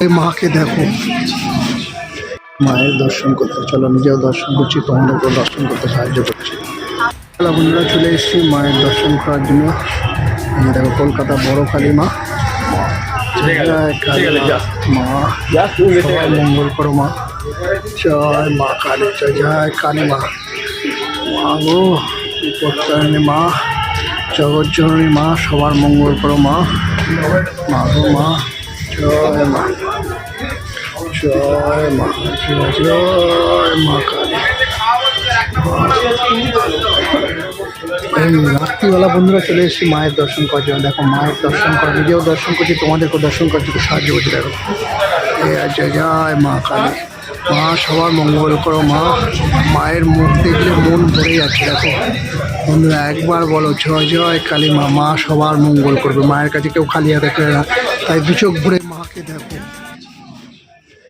এই মাকে দেখো, মায়ের দর্শন করতে চলো, নিজেও দর্শন করছি, তোমাদেরকেও দর্শন করতে সাহায্য করছি। বন্ধুরা চলে এসেছি মায়ের দর্শন করার জন্য। এই দেখো কলকাতা বড় কালী মা। মা সবাই মঙ্গল করো মা। জয় মা কালী, জয় কালী মা। মা গো বিপত্তারিণী মা, জগজ্জননী মা, সবার মঙ্গল করো মা। মা গো মা, জয় মা, জয় মা, জয় মা কালী। এই রাত্রিবেলা বন্ধুরা চলে এসেছি মায়ের দর্শন করার জন্য। দেখো মায়ের দর্শন করা, নিজেও দর্শন করছি, তোমাদেরকেও দর্শন করছি, সাহায্য করছি। দেখো জয় জয় মা কালী। মা সবার মঙ্গল করো মা। মায়ের মুখ দেখলে মন ভরে যাচ্ছে। দেখো বন্ধুরা একবার বলো জয় জয় কালী মা। মা সবার মঙ্গল করবে, মায়ের কাছে কেউ খালি হাতে ফেরে না, তাই দু চোখ ভরে মাকে দেখো।